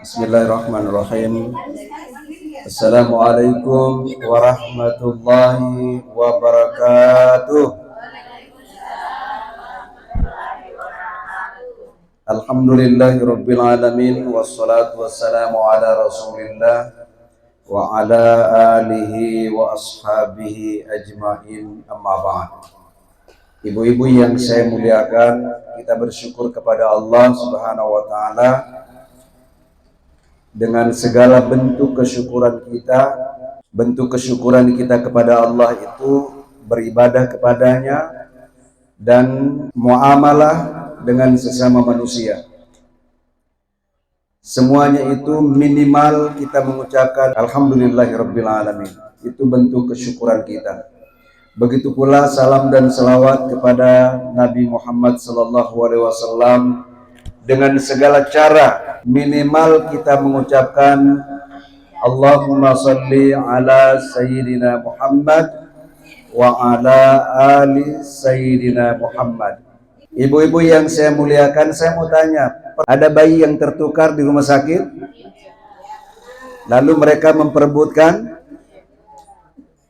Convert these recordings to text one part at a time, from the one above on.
Bismillahirrahmanirrahim. Assalamualaikum warahmatullahi wabarakatuh. Alhamdulillahirabbil alamin wassalatu wassalamu ala Rasulillah wa ala alihi wa ashabihi ajmain, amma ba'd. Ibu-ibu yang saya muliakan, kita bersyukur kepada Allah Subhanahu wa taala dengan segala bentuk kesyukuran kita. Bentuk kesyukuran kita kepada Allah itu beribadah kepadanya dan muamalah dengan sesama manusia. Semuanya itu minimal kita mengucapkan alhamdulillahirabbil alamin. Itu bentuk kesyukuran kita. Begitu pula salam dan salawat kepada Nabi Muhammad SAW dengan segala cara. Minimal kita mengucapkan Allahumma salli ala Sayyidina Muhammad wa ala ali Sayyidina Muhammad. Ibu-ibu yang saya muliakan, saya mau tanya, ada bayi yang tertukar di rumah sakit, lalu mereka memperebutkan,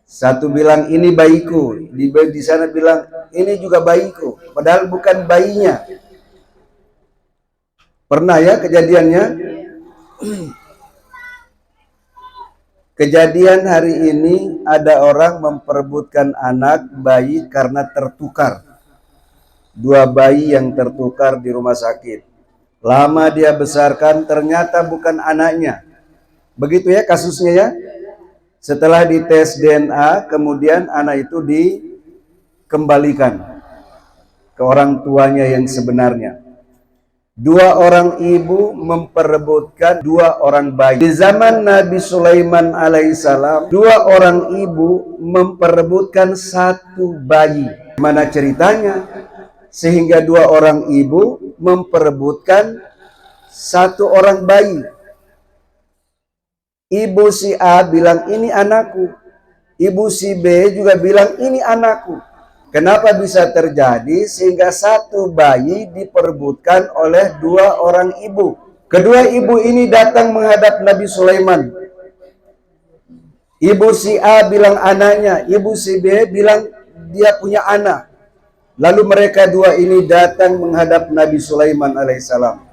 satu bilang ini bayiku, di sana bilang ini juga bayiku, padahal bukan bayinya. Pernah ya kejadiannya? Kejadian hari ini ada orang memperebutkan anak bayi karena tertukar. Dua bayi yang tertukar di rumah sakit. Lama dia besarkan, ternyata bukan anaknya. Begitu ya kasusnya ya. Setelah dites DNA, kemudian anak itu dikembalikan ke orang tuanya yang sebenarnya. Dua orang ibu memperebutkan dua orang bayi. Di zaman Nabi Sulaiman alaihissalam, dua orang ibu memperebutkan satu bayi. Mana ceritanya? Sehingga dua orang ibu memperebutkan satu orang bayi. Ibu si A bilang ini anakku. Ibu si B juga bilang ini anakku. Kenapa bisa terjadi sehingga satu bayi diperebutkan oleh dua orang ibu? Kedua ibu ini datang menghadap Nabi Sulaiman. Ibu si A bilang anaknya, ibu si B bilang dia punya anak. Lalu mereka dua ini datang menghadap Nabi Sulaiman alaihissalam.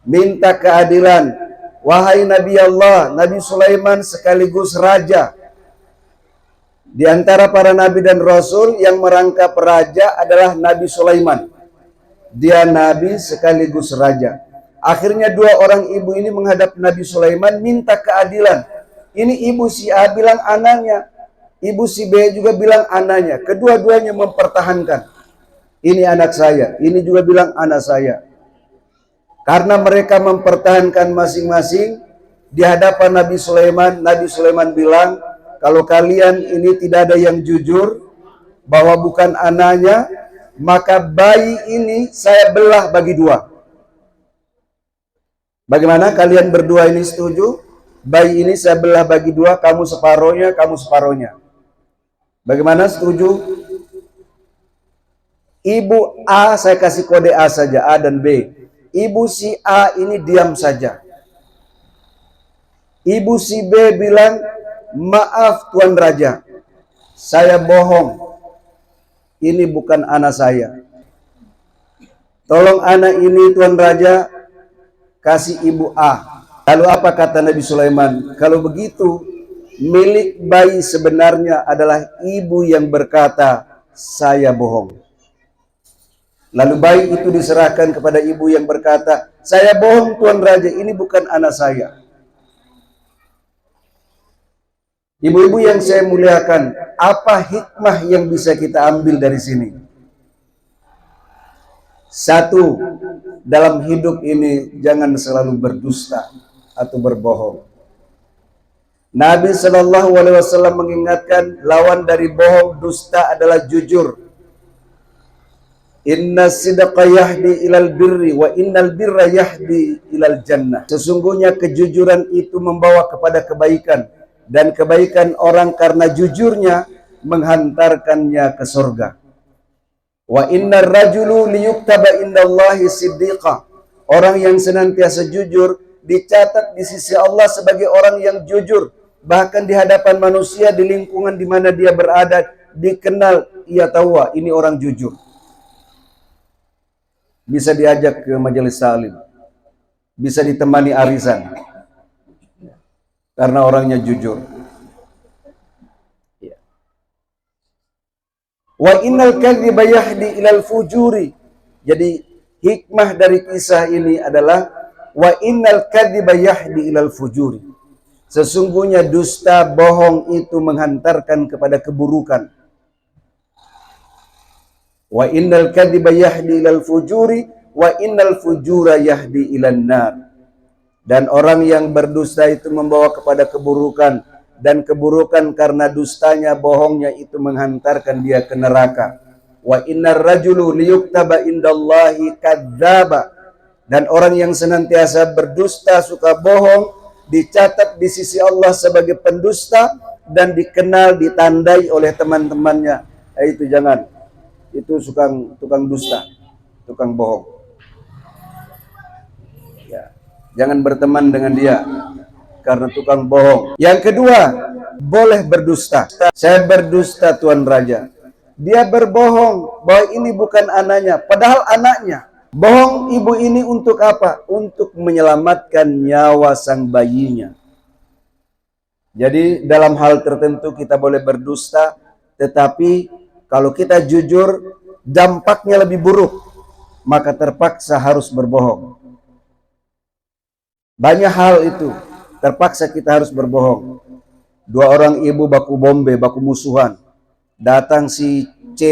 Minta keadilan. Wahai Nabi Allah, Nabi Sulaiman sekaligus raja. Di antara para nabi dan rasul yang merangkap raja adalah Nabi Sulaiman. Dia nabi sekaligus raja. Akhirnya dua orang ibu ini menghadap Nabi Sulaiman minta keadilan. Ini ibu si A bilang anaknya, ibu si B juga bilang anaknya. Kedua-duanya mempertahankan. Ini anak saya, ini juga bilang anak saya. Karena mereka mempertahankan masing-masing di hadapan Nabi Sulaiman bilang, kalau kalian ini tidak ada yang jujur bahwa bukan anaknya, maka bayi ini saya belah bagi dua. Bagaimana kalian berdua ini setuju? Bayi ini saya belah bagi dua, kamu separohnya, kamu separohnya. Bagaimana setuju? Ibu A saya kasih kode A saja, A dan B. Ibu si A ini diam saja. Ibu si B bilang, maaf Tuan Raja, saya bohong. Ini bukan anak saya. Tolong anak ini Tuan Raja kasih ibu A. Lalu apa kata Nabi Sulaiman? Kalau begitu, milik bayi sebenarnya adalah ibu yang berkata, saya bohong. Lalu bayi itu diserahkan kepada ibu yang berkata, saya bohong Tuan Raja, ini bukan anak saya. Ibu-ibu yang saya muliakan, apa hikmah yang bisa kita ambil dari sini? Satu, dalam hidup ini jangan selalu berdusta atau berbohong. Nabi SAW mengingatkan lawan dari bohong, dusta adalah jujur. Inna sidqa yahdi ilal birri wa innal birra yahdi ilal jannah. Sesungguhnya kejujuran itu membawa kepada kebaikan. Dan kebaikan orang karena jujurnya menghantarkannya ke surga. Wa innar rajulu liyuktaba indallahi siddiqa. Orang yang senantiasa jujur dicatat di sisi Allah sebagai orang yang jujur. Bahkan di hadapan manusia, di lingkungan di mana dia berada, dikenal, ia tahu ini orang jujur. Bisa diajak ke majelis salim, bisa ditemani arisan, karena orangnya jujur. Wa innal kadhiba yahdi ilal fujuri. Jadi hikmah dari kisah ini adalah wa innal kadhiba yahdi ilal fujuri. Sesungguhnya dusta, bohong itu menghantarkan kepada keburukan. Wa innal kadhiba yahdi ilal fujuri wa innal fujura yahdi ilan nar. Dan orang yang berdusta itu membawa kepada keburukan, dan keburukan karena dustanya, bohongnya itu menghantarkan dia ke neraka. Wa innar rajulu liyuktaba indallahi kadzdzaba. Dan orang yang senantiasa berdusta, suka bohong, dicatat di sisi Allah sebagai pendusta dan dikenal, ditandai oleh teman-temannya. Itu jangan. Itu tukang dusta, tukang bohong. Ya, jangan berteman dengan dia karena tukang bohong. Yang kedua, boleh berdusta. Saya berdusta Tuan Raja. Dia berbohong bahwa ini bukan anaknya, padahal anaknya. Bohong ibu ini untuk apa? Untuk menyelamatkan nyawa sang bayinya. Jadi dalam hal tertentu kita boleh berdusta, tetapi kalau kita jujur, dampaknya lebih buruk, maka terpaksa harus berbohong. Banyak hal itu, terpaksa kita harus berbohong. Dua orang ibu baku bombe, baku musuhan. Datang si C,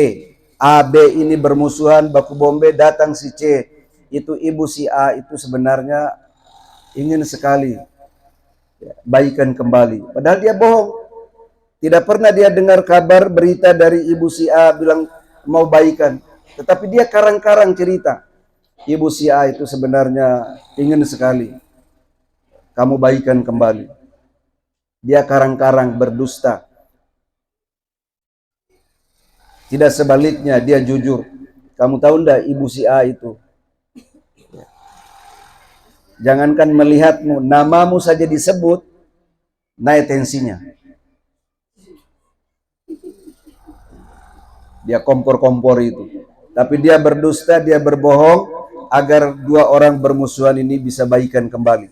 A, B ini bermusuhan, baku bombe, datang si C. Itu ibu si A itu sebenarnya ingin sekali baikan kembali. Padahal dia bohong. Tidak pernah dia dengar kabar berita dari ibu si A bilang mau baikan. Tetapi dia karang-karang cerita. Ibu si A itu sebenarnya ingin sekali kamu baikan kembali. Dia karang-karang berdusta. Tidak sebaliknya, dia jujur. Kamu tahu enggak ibu si A itu? Jangankan melihatmu, namamu saja disebut, naik tensinya. Dia kompor-kompor itu. Tapi dia berdusta, dia berbohong agar dua orang bermusuhan ini bisa baikan kembali.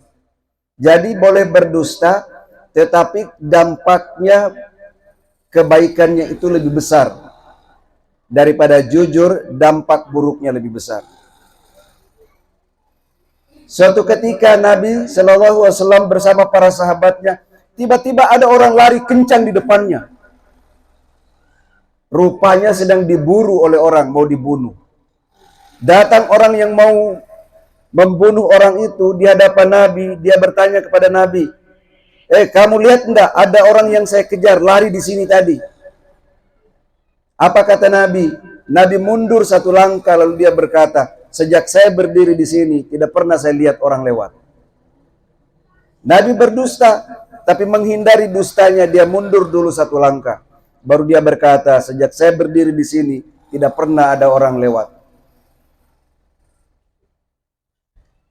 Jadi boleh berdusta, tetapi dampaknya, kebaikannya itu lebih besar daripada jujur, dampak buruknya lebih besar. Suatu ketika Nabi Shallallahu Alaihi Wasallam bersama para sahabatnya, tiba-tiba ada orang lari kencang di depannya. Rupanya sedang diburu oleh orang, mau dibunuh. Datang orang yang mau membunuh orang itu di hadapan Nabi. Dia bertanya kepada Nabi, kamu lihat enggak ada orang yang saya kejar lari di sini tadi? Apa kata Nabi? Nabi mundur satu langkah lalu dia berkata, sejak saya berdiri di sini tidak pernah saya lihat orang lewat. Nabi berdusta, tapi menghindari dustanya dia mundur dulu satu langkah. Baru dia berkata, sejak saya berdiri di sini tidak pernah ada orang lewat.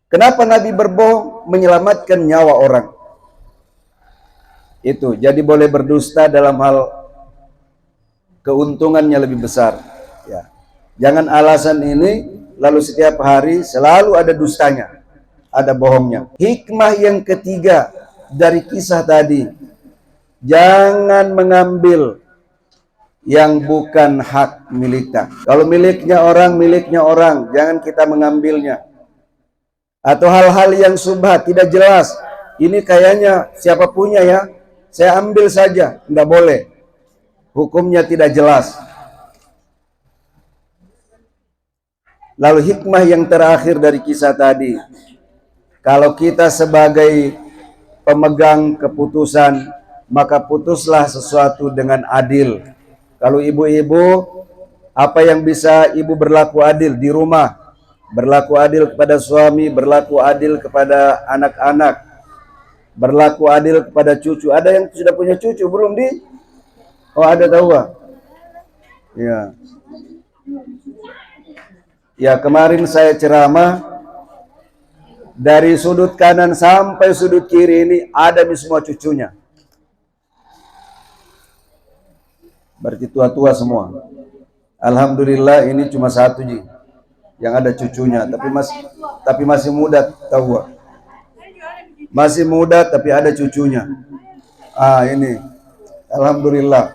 Kenapa Nabi berbohong? Menyelamatkan nyawa orang. Itu, jadi boleh berdusta dalam hal keuntungannya lebih besar. Ya. Jangan alasan ini, lalu setiap hari selalu ada dustanya, ada bohongnya. Hikmah yang ketiga dari kisah tadi, jangan mengambil yang bukan hak miliknya. Kalau miliknya orang, jangan kita mengambilnya. Atau hal-hal yang subhat, tidak jelas. Ini kayaknya siapa punya ya, saya ambil saja. Tidak boleh. Hukumnya tidak jelas. Lalu hikmah yang terakhir dari kisah tadi, kalau kita sebagai pemegang keputusan, maka putuslah sesuatu dengan adil. Kalau ibu-ibu, apa yang bisa ibu berlaku adil di rumah? Berlaku adil kepada suami, berlaku adil kepada anak-anak, berlaku adil kepada cucu. Ada yang sudah punya cucu, belum di? Oh ada, tahu gak? Ya. Ya, kemarin saya ceramah Dari sudut kanan sampai sudut kiri ini ada nih semua cucunya. Berarti tua-tua semua. Alhamdulillah ini cuma satu Ji yang ada cucunya, tapi masih muda tahu. Masih muda tapi ada cucunya. Ini alhamdulillah.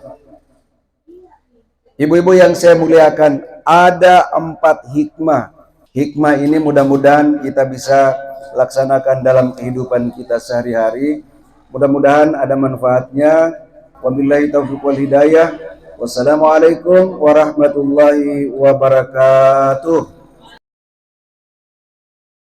Ibu-ibu yang saya muliakan, ada 4 hikmah. Hikmah ini mudah-mudahan kita bisa laksanakan dalam kehidupan kita sehari-hari. Mudah-mudahan ada manfaatnya. Wabillahi taufiq wal hidayah. Wassalamualaikum warahmatullahi wabarakatuh.